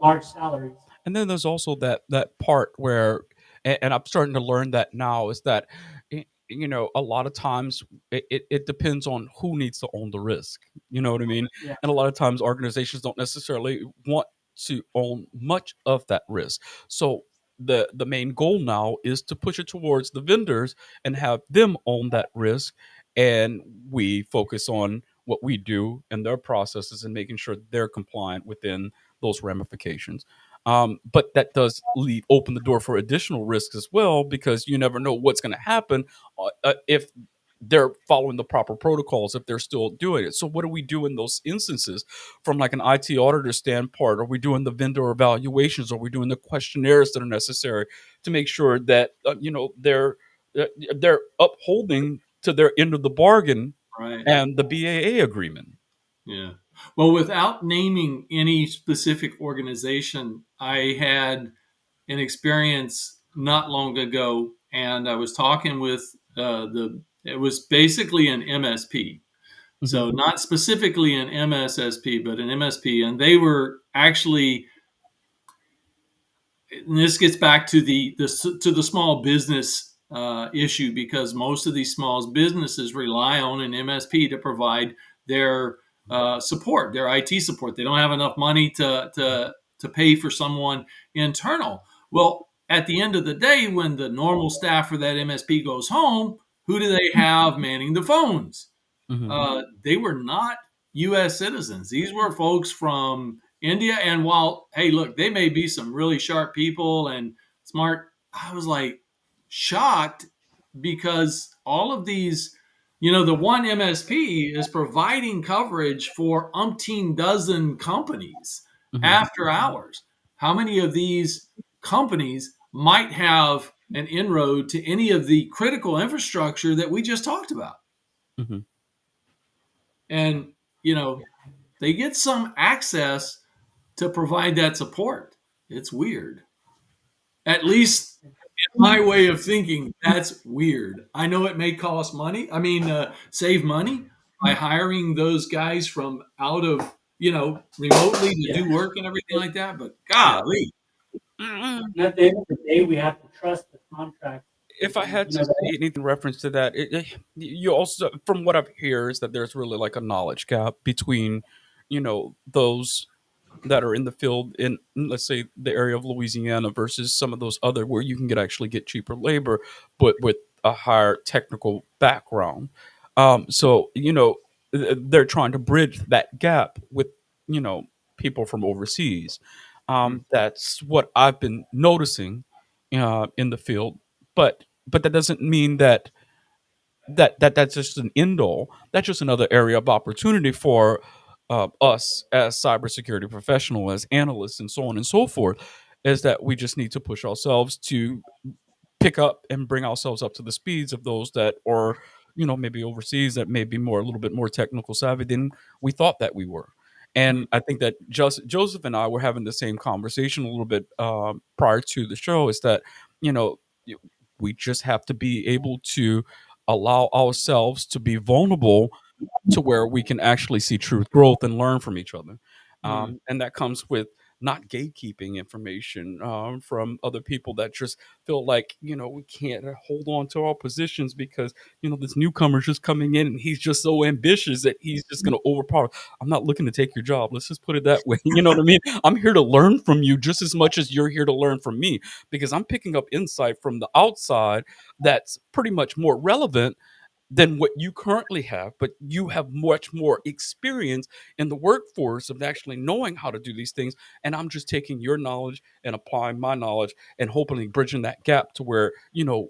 large salaries. and then there's also that part where, and I'm starting to learn that now, is that a lot of times it depends on who needs to own the risk. You know what I mean? Yeah, And a lot of times organizations don't necessarily want to own much of that risk. So the main goal now is to push it towards the vendors and have them own that risk, and we focus on what we do and their processes and making sure they're compliant within those ramifications. But that does leave open the door for additional risks as well, because you never know what's going to happen if they're following the proper protocols if they're still doing it. So what do we do in those instances from like an IT auditor standpoint? Are we doing the vendor evaluations? Are we doing the questionnaires that are necessary to make sure that uh, they're upholding to their end of the bargain Right. and the BAA agreement? Yeah. Well, without naming any specific organization, I had an experience not long ago, and I was talking with it was basically an MSP. Hmm. So not specifically an MSSP, but an MSP, and they were actually, and this gets back to the small business issue, because most of these small businesses rely on an MSP to provide their support, their IT support. They don't have enough money to pay for someone internal. Well, at the end of the day, when the normal staff for that MSP goes home, who do they have manning the phones? Hmm. They were not U.S. citizens. These were folks from India. And while, hey, look, they may be some really sharp people and smart, I was like shocked, because all of these, the one MSP is providing coverage for umpteen dozen companies Hmm. after hours. How many of these companies might have an inroad to any of the critical infrastructure that we just talked about? Hmm. And they get some access to provide that support. It's weird. At least my way of thinking, that's weird. I know it may cost money. I mean, save money by hiring those guys from out of, remotely to Yeah. do work and everything like that. But Yeah. golly, Mm-mm. And at the end of the day, we have to trust the contract. If I And, had to say anything in reference to that, you also, from what I've heard, is that there's really like a knowledge gap between, those that are in the field in, let's say, the area of Louisiana versus some of those other where you can actually get cheaper labor, but with a higher technical background. So they're trying to bridge that gap with you know people from overseas. That's what I've been noticing in the field, but that doesn't mean that's just an end all. That's just another area of opportunity for us as cybersecurity professional, as analysts, and so on and so forth. Is that we just need to push ourselves to pick up and bring ourselves up to the speeds of those that are, maybe overseas, that may be more a little bit more technical savvy than we thought that we were. And I think that just Joseph and I were having the same conversation a little bit prior to the show. Is that you know y- we just have to be able to allow ourselves to be vulnerable to where we can actually see truth growth and learn from each other. hmm, And that comes with not gatekeeping information from other people that just feel like, we can't hold on to our positions because, this newcomer's just coming in and he's just so ambitious that he's just going to overpower. I'm not looking to take your job. Let's just put it that way. You know what I mean? I'm here to learn from you just as much as you're here to learn from me because I'm picking up insight from the outside that's pretty much more relevant than what you currently have, but you have much more experience in the workforce of actually knowing how to do these things. And I'm just taking your knowledge and applying my knowledge and hopefully bridging that gap to where,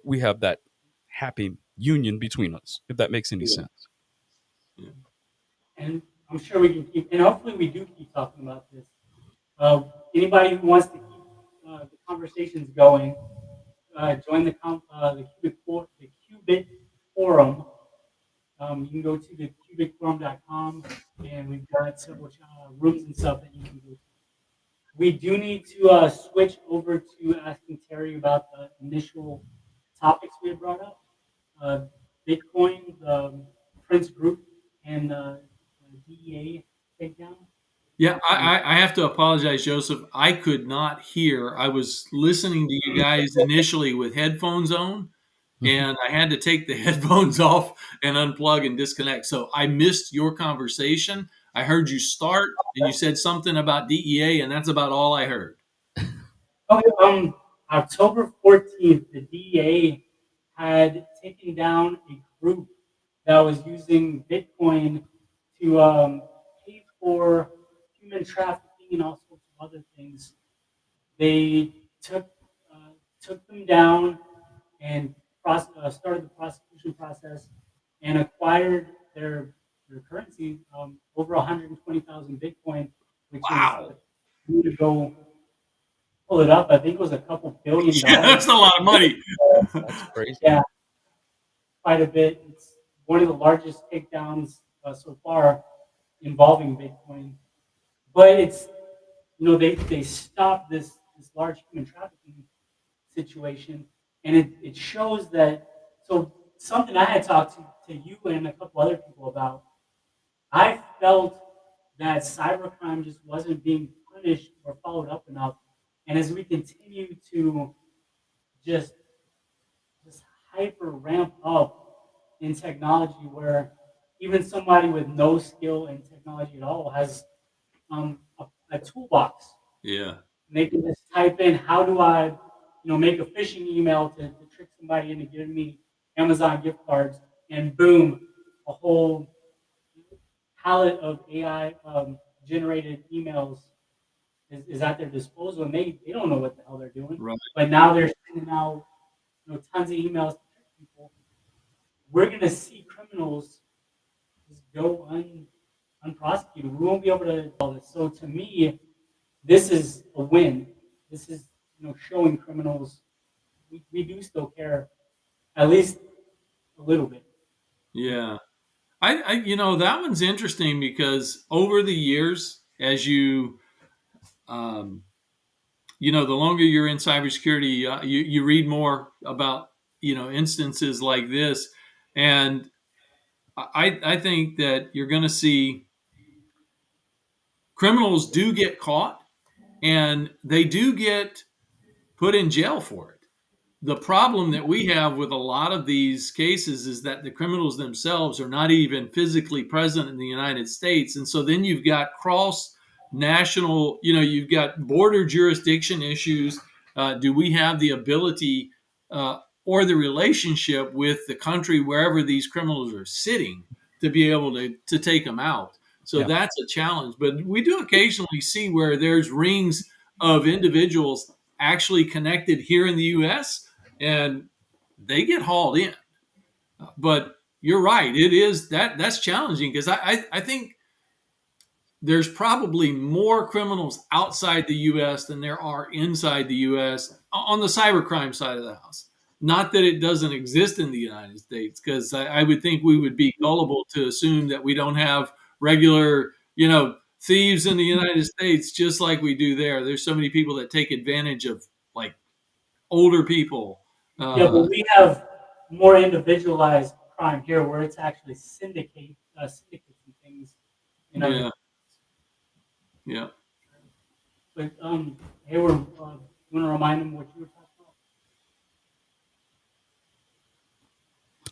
we have that happy union between us, if that makes any sense. yeah. and I'm sure we can keep, and hopefully we do keep talking about this. Anybody who wants to keep the conversations going, join the Qubit forum. You can go to the qubitforum.com, and we've got several rooms and stuff that you can go to. We do need to switch over to asking Terry about the initial topics we had brought up. Uh, Bitcoin, the Prince Group, and the DEA takedown. Yeah, Um, I have to apologize, Joseph. I could not hear. I was listening to you guys initially with headphones on, and I had to take the headphones off and unplug and disconnect. So I missed your conversation. I heard you start, and you said something about DEA, and that's about all I heard. okay, October 14th, the DEA had taken down a group that was using Bitcoin to pay for human trafficking and all sorts of other things. They took them down and started the prosecution process. and acquired their currency, over 120,000 Bitcoin, which is, Wow. you to go pull it up. I think it was a couple billion Yeah, that's dollars. a lot of money. That's crazy. Yeah, quite a bit. It's one of the largest takedowns so far involving Bitcoin. But it's, they stopped this large human trafficking situation, and it shows that. So something I had talked to you and a couple other people about, I felt that cybercrime just wasn't being punished or followed up enough. And as we continue to just just hyper ramp up in technology, where even somebody with no skill in technology at all has a toolbox. Yeah. And they can just type in, how do I, make a phishing email to trick somebody into giving me Amazon gift cards, and boom, a whole palette of AI generated emails is at their disposal, and they don't know what the hell they're doing. Right. But now they're sending out, tons of emails to trick people. We're gonna see criminals just go unprosecuted. We won't be able to do all this. So to me, this is a win. This is, showing criminals we do still care, at least a little bit. Yeah. That one's interesting because over the years, as um, the longer you're in cybersecurity, you read more about, instances like this. And I think that you're going to see criminals do get caught and they do get put in jail for it. The problem that we have with a lot of these cases is that the criminals themselves are not even physically present in the United States. And so then you've got cross national, you've got border jurisdiction issues. Do we have the ability or the relationship with the country wherever these criminals are sitting to be able to take them out? So Yeah. that's a challenge. But we do occasionally see where there's rings of individuals actually connected here in the US and they get hauled in. But you're right, it is that's challenging because I think there's probably more criminals outside the US than there are inside the US on the cybercrime side of the house. Not that it doesn't exist in the United States, because I would think we would be gullible to assume that we don't have regular, thieves in the United States just like we do there. There's so many people that take advantage of like older people. Yeah, but we have more individualized crime here, where it's actually syndicates and things in other. Yeah, yeah. But Hayward, you want to remind them what you were talking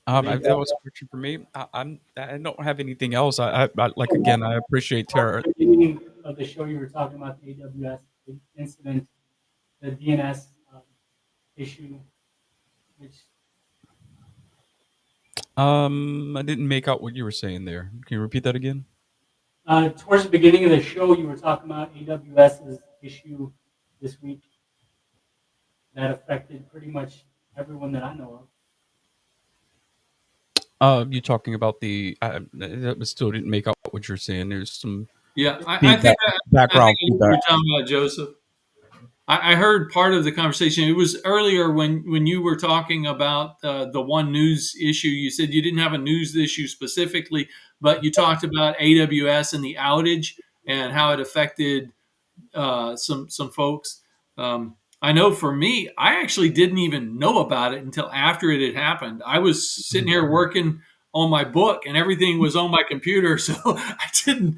about? That was a question for me. I don't have anything else. I like again. I appreciate Tara. At the beginning of the show, you were talking about the AWS incident, the DNS issue, which I didn't make out what you were saying there. Can you repeat that again? towards the beginning of the show, you were talking about AWS's issue this week that affected pretty much everyone that I know of. You talking about the? I still didn't make out what you're saying. There's some Yeah, I think feedback, I think background I know what feedback. you're talking about, Joseph. I heard part of the conversation. It was earlier when you were talking about the one news issue. You said you didn't have a news issue specifically, but you talked about AWS and the outage and how it affected some folks. I know for me, I actually didn't even know about it until after it had happened. I was sitting here working on my book, and everything was on my computer, so I didn't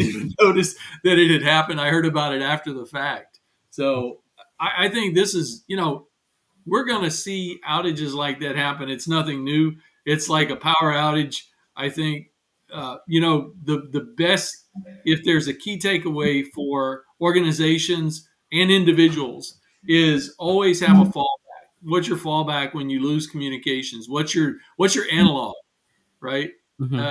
even notice that it had happened. I heard about it after the fact. So I think this is, we're going to see outages like that happen. It's nothing new. It's like a power outage. I think, the best, if there's a key takeaway for organizations and individuals, is always have a fallback. What's your fallback when you lose communications? What's your analog, right? Hmm. Uh,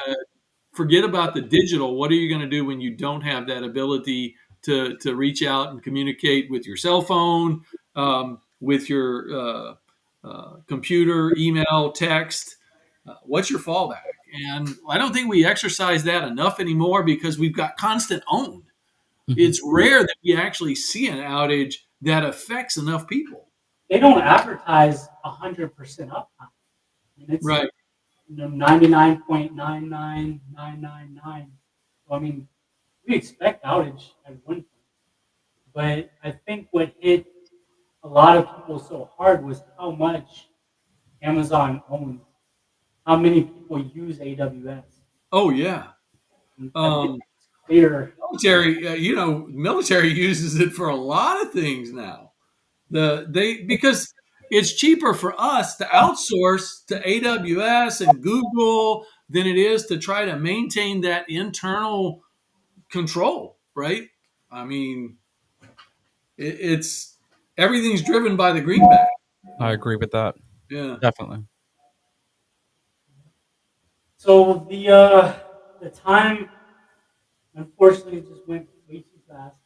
Forget about the digital. What are you going to do when you don't have that ability to reach out and communicate with your cell phone, with your computer, email, text? What's your fallback? And I don't think we exercise that enough anymore because we've got constant owned. Mhm. It's rare that we actually see an outage that affects enough people. They don't advertise 100% uptime. I mean, it's Right. 99.99999. So I mean, we expect outage at one point, but I think what hit a lot of people so hard was how much Amazon owns, how many people use AWS. Oh yeah. And I think Um, it's clear. military, military uses it for a lot of things now. Because it's cheaper for us to outsource to AWS and Google than it is to try to maintain that internal control, right? I mean, it's everything's driven by the greenback. I agree with that. Yeah. Definitely. So the time unfortunately just went way too fast.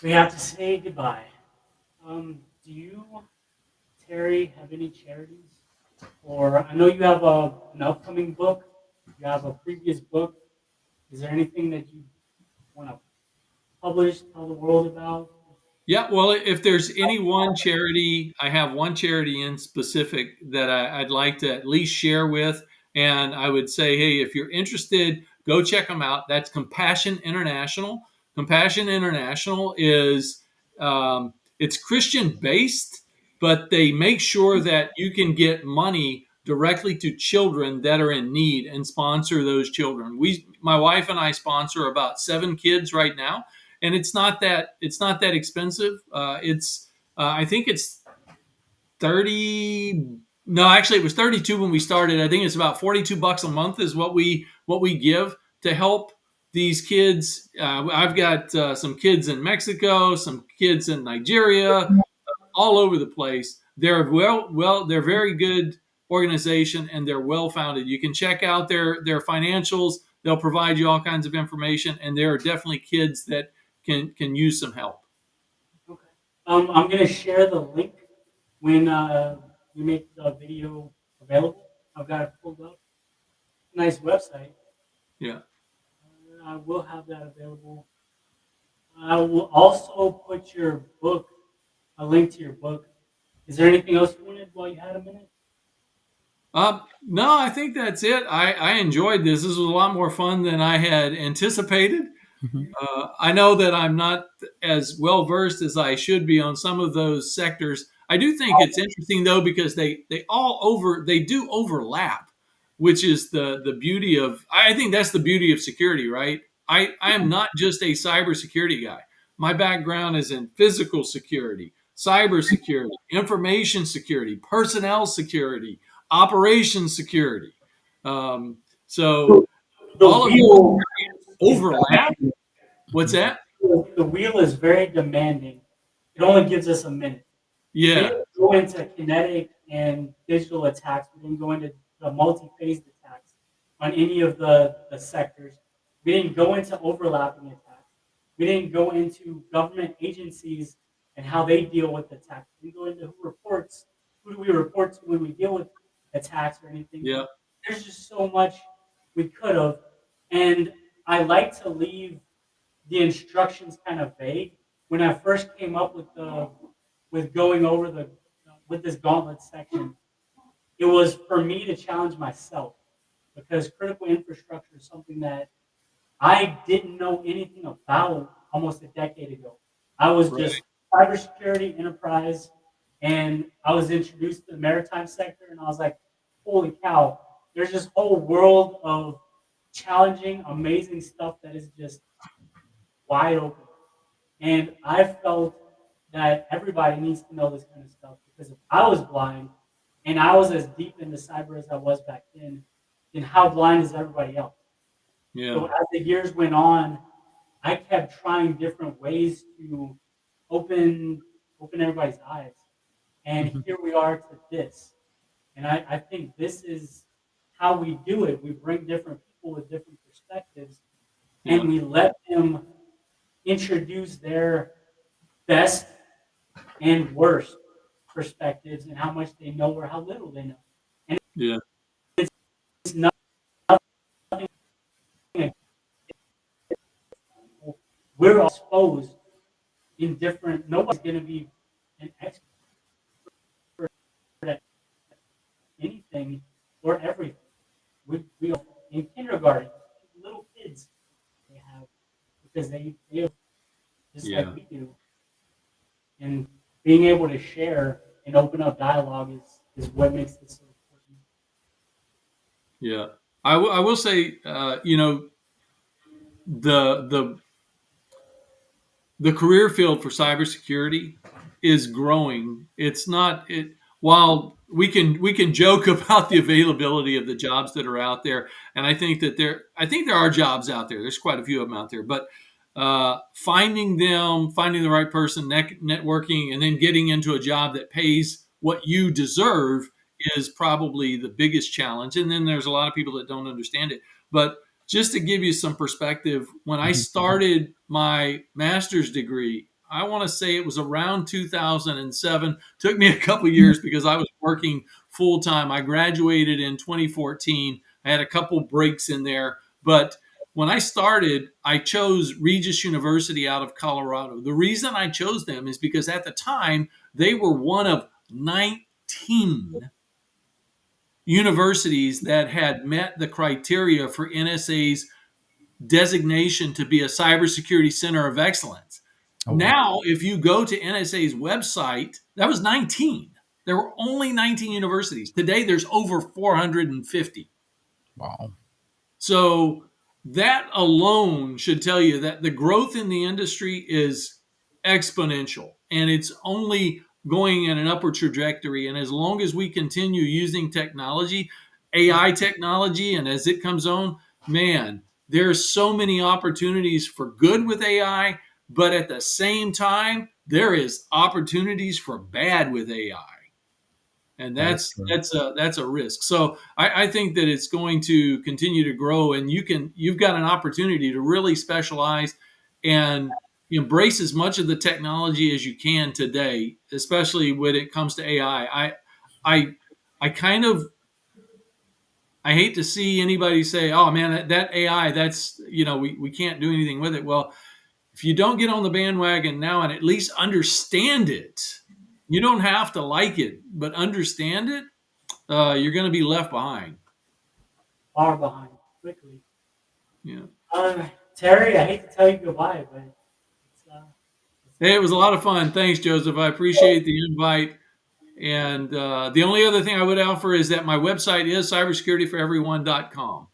We have to say goodbye. Do you, Terry, have any charities? Or I know you have an upcoming book. You have a previous book. Is there anything that you want to publish, tell the world about? Yeah, well, if there's any one charity, I have one charity in specific that I'd like to at least share with. And I would say, hey, if you're interested, go check them out. That's Compassion International. Compassion International is it's Christian based, but they make sure that you can get money directly to children that are in need and sponsor those children. My wife and I sponsor about 7 kids right now, and it's not that expensive. It's I think it's 30. No, actually, it was 32 when we started. I think it's about $42 a month is what we give to help these kids. I've got some kids in Mexico, some kids in Nigeria, all over the place. They're they're very good organization and they're well founded. You can check out their financials. They'll provide you all kinds of information, and there are definitely kids that can use some help. Okay. I'm going to share the link when you make the video available. I've got it pulled up. Nice website. Yeah. I will have that available. I will also put your book, a link to your book. Is there anything else you wanted while you had a minute? No, I think that's it. I enjoyed this. This was a lot more fun than I had anticipated. Mhm. I know that I'm not as well versed as I should be on some of those sectors. I do think it's interesting though because they do overlap, which is the beauty of. I think that's the beauty of security, right? I am not just a cybersecurity guy. My background is in physical security, cybersecurity, information security, personnel security, operations security. So The all of those wheel is overlap. What's that? the wheel is very demanding. It only gives us a minute. We Yeah, didn't go into kinetic and digital attacks. We didn't go into the multi-phased attacks on any of the sectors. We didn't go into overlapping attacks. We didn't go into government agencies and how they deal with attacks. We didn't go into who do we report to when we deal with attacks or anything. yeah, There's just so much we could have. And I like to leave the instructions kind of vague. When I first came up with going over the with this gauntlet section, it was for me to challenge myself because critical infrastructure is something that I didn't know anything about almost a decade ago. I was right. just cybersecurity enterprise, and I was introduced to the maritime sector, and I was like, "Holy cow!" There's this whole world of challenging, amazing stuff that is just wide open. And I felt that everybody needs to know this kind of stuff because if I was blind and I was as deep into cyber as I was back then how blind is everybody else? So Yeah, as the years went on, I kept trying different ways to open everybody's eyes. And Mhm. here we are to this. And I think this is how we do it. We bring different people with different perspectives yeah, and we let them introduce their best and worst perspectives and how much they know or how little they know. yeah. it's nothing against people. We're all exposed in different. Nobody's going to be an expert at anything or everything. We in kindergarten, little kids they have because they have just Yeah. like we do, and being able to share and open up dialogue is what makes this so important. Yeah. I will say, the the career field for cybersecurity is growing. It's not it while we can joke about the availability of the jobs that are out there, and I think there are jobs out there. There's quite a few of them out there, but finding them, finding the right person, networking, and then getting into a job that pays what you deserve is probably the biggest challenge. And then there's a lot of people that don't understand it, but just to give you some perspective, when I Mhm. started my master's degree, I want to say it was around 2007. Took me a couple years because I was working full time. I graduated in 2014. I had a couple breaks in there, but when I started, I chose Regis University out of Colorado. The reason I chose them is because at the time they were one of 19 universities that had met the criteria for NSA's designation to be a cybersecurity center of excellence. Oh wow. Now, if you go to NSA's website, that was 19. There were only 19 universities. Today, there's over 450. Wow. So that alone should tell you that the growth in the industry is exponential and it's only going in an upward trajectory. And as long as we continue using technology, AI technology, and as it comes on, man, there's so many opportunities for good with AI, but at the same time, there is opportunities for bad with AI, and That is that's true. that's a that's a risk. So I think that it's going to continue to grow, and you've got an opportunity to really specialize and embrace as much of the technology as you can today, especially when it comes to AI. I I kind of I hate to see anybody say, "Oh man, that AI, that's we can't do anything with it." Well, if you don't get on the bandwagon now and at least understand it, you don't have to like it, but understand it, you're going to be left behind. Far behind quickly. Yeah. Terry, I hate to tell you goodbye, but it's Hey, it time. was a lot of fun. Thanks, Joseph. I appreciate the invite. And the only other thing I would offer is that my website is cybersecurityforeveryone.com.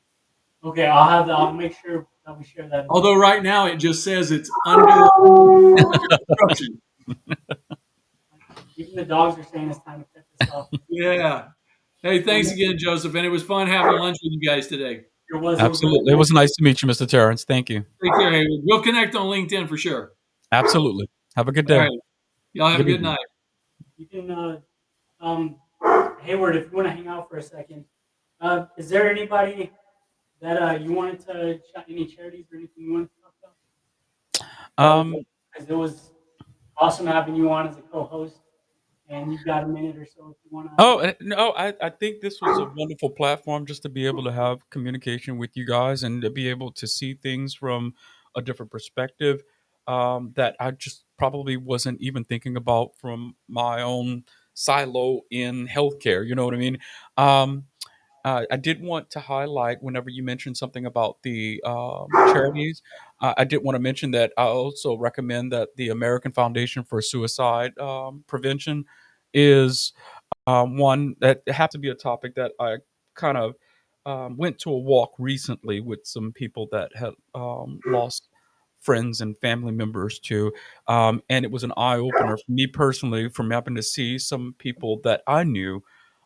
Okay, I'll have that. I'll make sure that we share that as well. Although right now it just says it's under construction. Even the dogs are saying it's time to cut this off. Yeah. Hey, thanks again, Joseph. And it was fun having lunch with you guys today. It was really Absolutely. It nice. was nice to meet you, Mr. Terrence. Thank you. Take care, Hayward. We'll connect on LinkedIn for sure. Absolutely. Have a good All day. right. Y'all have a Good good evening. night. You can, Hayward, if you want to hang out for a second, is there anybody that you wanted to shout any charities or anything you wanted to talk about? Um, Because it was awesome having you on as a co-host, and you've got a minute or so if you want to. Oh, no, I think this was a wonderful platform just to be able to have communication with you guys and to be able to see things from a different perspective that I just probably wasn't even thinking about from my own silo in healthcare. You know what I mean? Um, I did want to highlight whenever you mentioned something about the charities. I did want to mention that I also recommend that the American Foundation for Suicide Prevention is one that have to be a topic that I kind of went to a walk recently with some people that had lost friends and family members to, and it was an eye opener for me personally from having to see some people that I knew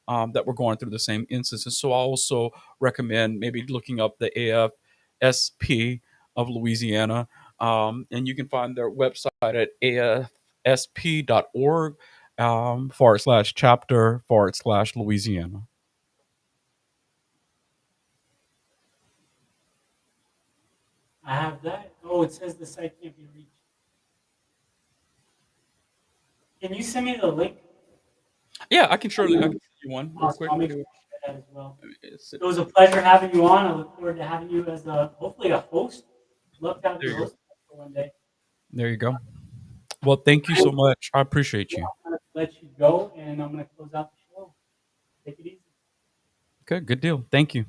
that were going through the same instances. So I also recommend maybe looking up the AFSP of Louisiana, and you can find their website at afsp.org / chapter / Louisiana. I have that. Oh, it says the site can't be reached. Can you send me the link? Yeah, I can send you one real Awesome. quick. I'll make sure I share that as well. It's- It was a pleasure having you on. I look forward to having you as hopefully a host. Love to have There you you go. host for one day. There you go. Well, thank you I'm so much. I appreciate you. gonna let you go, and I'm gonna close out the show. Take it easy. Okay, good deal. Thank you.